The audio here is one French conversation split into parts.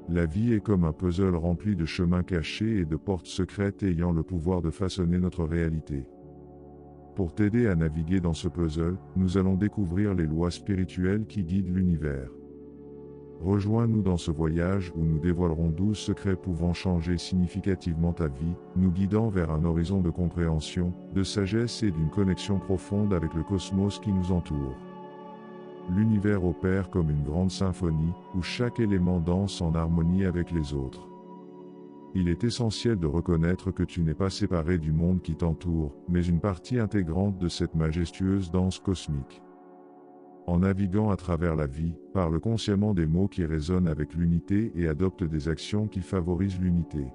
La vie est comme un puzzle rempli de chemins cachés et de portes secrètes ayant le pouvoir de façonner notre réalité. Pour t'aider à naviguer dans ce puzzle, nous allons découvrir les lois spirituelles qui guident l'univers. Rejoins-nous dans ce voyage où nous dévoilerons 12 secrets pouvant changer significativement ta vie, nous guidant vers un horizon de compréhension, de sagesse et d'une connexion profonde avec le cosmos qui nous entoure. L'univers opère comme une grande symphonie, où chaque élément danse en harmonie avec les autres. Il est essentiel de reconnaître que tu n'es pas séparé du monde qui t'entoure, mais une partie intégrante de cette majestueuse danse cosmique. En naviguant à travers la vie, parle consciemment des mots qui résonnent avec l'unité et adopte des actions qui favorisent l'unité.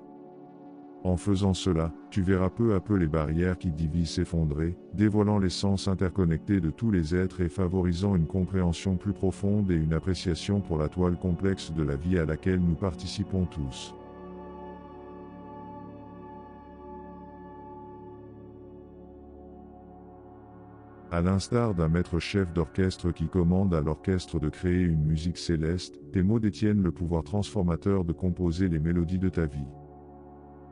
En faisant cela, tu verras peu à peu les barrières qui divisent s'effondrer, dévoilant l'essence interconnectée de tous les êtres et favorisant une compréhension plus profonde et une appréciation pour la toile complexe de la vie à laquelle nous participons tous. À l'instar d'un maître chef d'orchestre qui commande à l'orchestre de créer une musique céleste, tes mots détiennent le pouvoir transformateur de composer les mélodies de ta vie.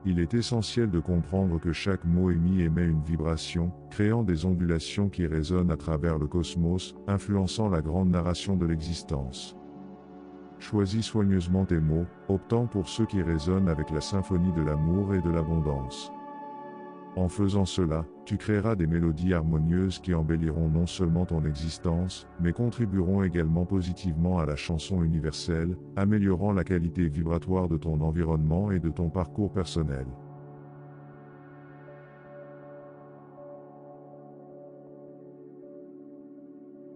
Il est essentiel de comprendre que chaque mot émis émet une vibration, créant des ondulations qui résonnent à travers le cosmos, influençant la grande narration de l'existence. Choisis soigneusement tes mots, optant pour ceux qui résonnent avec la symphonie de l'amour et de l'abondance. En faisant cela, tu créeras des mélodies harmonieuses qui embelliront non seulement ton existence, mais contribueront également positivement à la chanson universelle, améliorant la qualité vibratoire de ton environnement et de ton parcours personnel.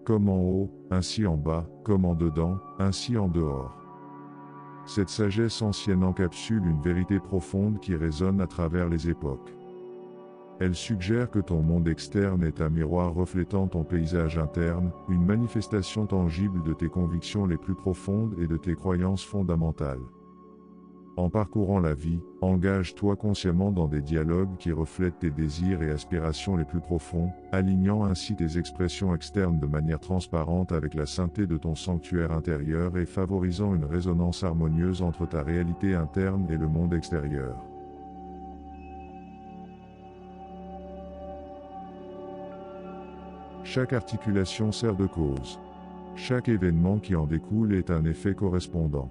Comme en haut, ainsi en bas, comme en dedans, ainsi en dehors. Cette sagesse ancienne encapsule une vérité profonde qui résonne à travers les époques. Elle suggère que ton monde externe est un miroir reflétant ton paysage interne, une manifestation tangible de tes convictions les plus profondes et de tes croyances fondamentales. En parcourant la vie, engage-toi consciemment dans des dialogues qui reflètent tes désirs et aspirations les plus profonds, alignant ainsi tes expressions externes de manière transparente avec la sainteté de ton sanctuaire intérieur et favorisant une résonance harmonieuse entre ta réalité interne et le monde extérieur. Chaque articulation sert de cause. Chaque événement qui en découle est un effet correspondant.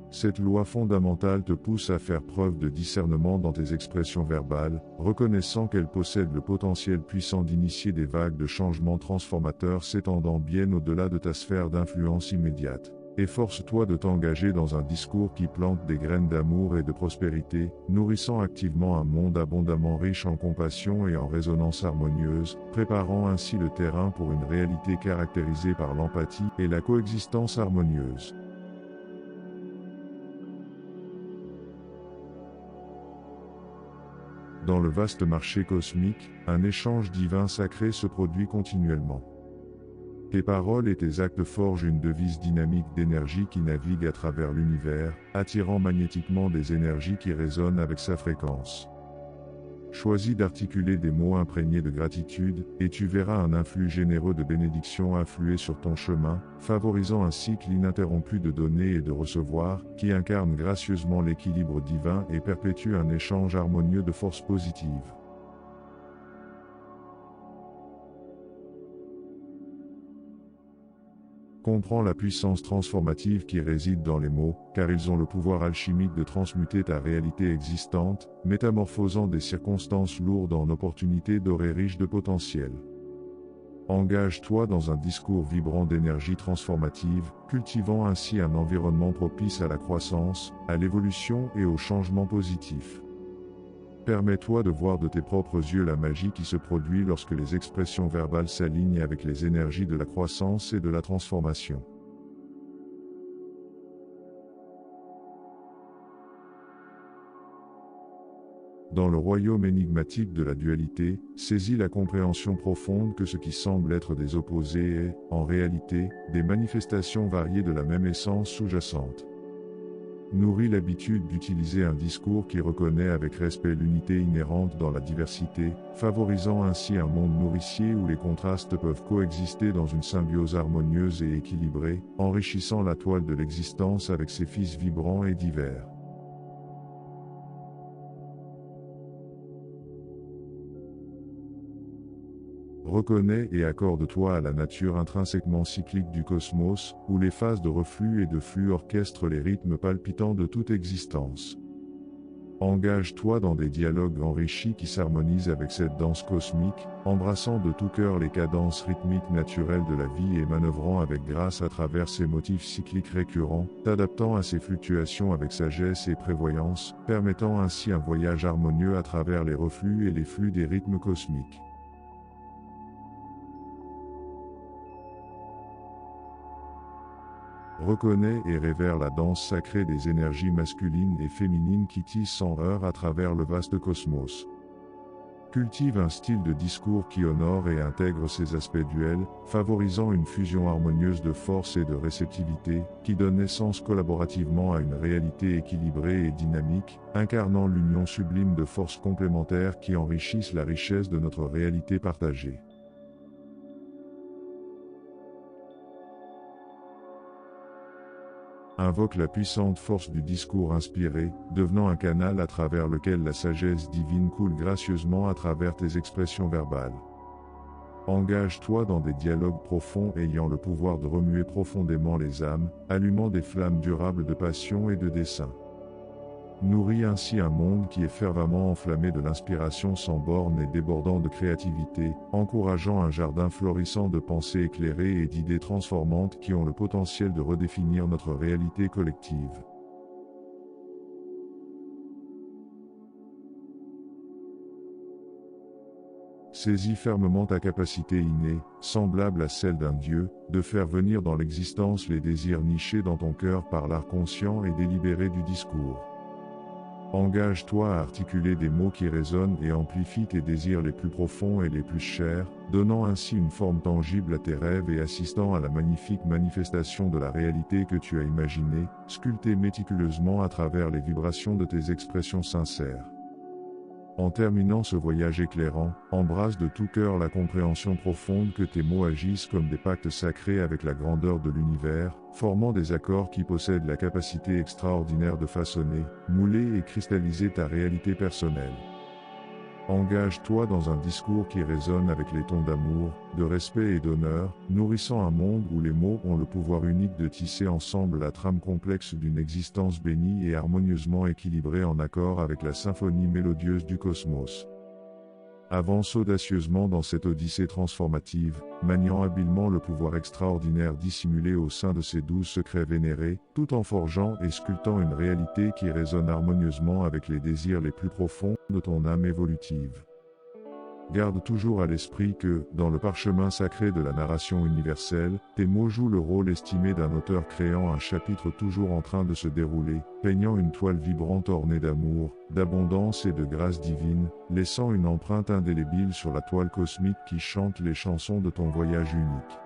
Cette loi fondamentale te pousse à faire preuve de discernement dans tes expressions verbales, reconnaissant qu'elles possèdent le potentiel puissant d'initier des vagues de changements transformateurs s'étendant bien au-delà de ta sphère d'influence immédiate. Efforce-toi de t'engager dans un discours qui plante des graines d'amour et de prospérité, nourrissant activement un monde abondamment riche en compassion et en résonance harmonieuse, préparant ainsi le terrain pour une réalité caractérisée par l'empathie et la coexistence harmonieuse. Dans le vaste marché cosmique, un échange divin sacré se produit continuellement. Tes paroles et tes actes forgent une devise dynamique d'énergie qui navigue à travers l'univers, attirant magnétiquement des énergies qui résonnent avec sa fréquence. Choisis d'articuler des mots imprégnés de gratitude, et tu verras un influx généreux de bénédictions affluer sur ton chemin, favorisant un cycle ininterrompu de donner et de recevoir, qui incarne gracieusement l'équilibre divin et perpétue un échange harmonieux de forces positives. Comprends la puissance transformative qui réside dans les mots, car ils ont le pouvoir alchimique de transmuter ta réalité existante, métamorphosant des circonstances lourdes en opportunités dorées riches de potentiel. Engage-toi dans un discours vibrant d'énergie transformative, cultivant ainsi un environnement propice à la croissance, à l'évolution et au changement positif. Permets-toi de voir de tes propres yeux la magie qui se produit lorsque les expressions verbales s'alignent avec les énergies de la croissance et de la transformation. Dans le royaume énigmatique de la dualité, saisis la compréhension profonde que ce qui semble être des opposés est, en réalité, des manifestations variées de la même essence sous-jacente. Nourris l'habitude d'utiliser un discours qui reconnaît avec respect l'unité inhérente dans la diversité, favorisant ainsi un monde nourricier où les contrastes peuvent coexister dans une symbiose harmonieuse et équilibrée, enrichissant la toile de l'existence avec ses fils vibrants et divers. Reconnais et accorde-toi à la nature intrinsèquement cyclique du cosmos, où les phases de reflux et de flux orchestrent les rythmes palpitants de toute existence. Engage-toi dans des dialogues enrichis qui s'harmonisent avec cette danse cosmique, embrassant de tout cœur les cadences rythmiques naturelles de la vie et manœuvrant avec grâce à travers ces motifs cycliques récurrents, t'adaptant à ces fluctuations avec sagesse et prévoyance, permettant ainsi un voyage harmonieux à travers les reflux et les flux des rythmes cosmiques. Reconnais et révère la danse sacrée des énergies masculines et féminines qui tissent sans heurts à travers le vaste cosmos. Cultive un style de discours qui honore et intègre ces aspects duels, favorisant une fusion harmonieuse de force et de réceptivité, qui donne naissance collaborativement à une réalité équilibrée et dynamique, incarnant l'union sublime de forces complémentaires qui enrichissent la richesse de notre réalité partagée. Invoque la puissante force du discours inspiré, devenant un canal à travers lequel la sagesse divine coule gracieusement à travers tes expressions verbales. Engage-toi dans des dialogues profonds ayant le pouvoir de remuer profondément les âmes, allumant des flammes durables de passion et de dessein. Nourris ainsi un monde qui est fervemment enflammé de l'inspiration sans bornes et débordant de créativité, encourageant un jardin florissant de pensées éclairées et d'idées transformantes qui ont le potentiel de redéfinir notre réalité collective. Saisis fermement ta capacité innée, semblable à celle d'un dieu, de faire venir dans l'existence les désirs nichés dans ton cœur par l'art conscient et délibéré du discours. Engage-toi à articuler des mots qui résonnent et amplifient tes désirs les plus profonds et les plus chers, donnant ainsi une forme tangible à tes rêves et assistant à la magnifique manifestation de la réalité que tu as imaginée, sculptée méticuleusement à travers les vibrations de tes expressions sincères. En terminant ce voyage éclairant, embrasse de tout cœur la compréhension profonde que tes mots agissent comme des pactes sacrés avec la grandeur de l'univers, formant des accords qui possèdent la capacité extraordinaire de façonner, mouler et cristalliser ta réalité personnelle. Engage-toi dans un discours qui résonne avec les tons d'amour, de respect et d'honneur, nourrissant un monde où les mots ont le pouvoir unique de tisser ensemble la trame complexe d'une existence bénie et harmonieusement équilibrée en accord avec la symphonie mélodieuse du cosmos. Avance audacieusement dans cette odyssée transformative, maniant habilement le pouvoir extraordinaire dissimulé au sein de ces 12 secrets vénérés, tout en forgeant et sculptant une réalité qui résonne harmonieusement avec les désirs les plus profonds de ton âme évolutive. Garde toujours à l'esprit que, dans le parchemin sacré de la narration universelle, tes mots jouent le rôle estimé d'un auteur créant un chapitre toujours en train de se dérouler, peignant une toile vibrante ornée d'amour, d'abondance et de grâce divine, laissant une empreinte indélébile sur la toile cosmique qui chante les chansons de ton voyage unique.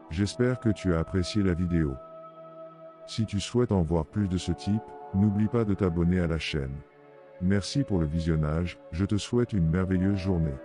J'espère que tu as apprécié la vidéo. Si tu souhaites en voir plus de ce type, n'oublie pas de t'abonner à la chaîne. Merci pour le visionnage, je te souhaite une merveilleuse journée.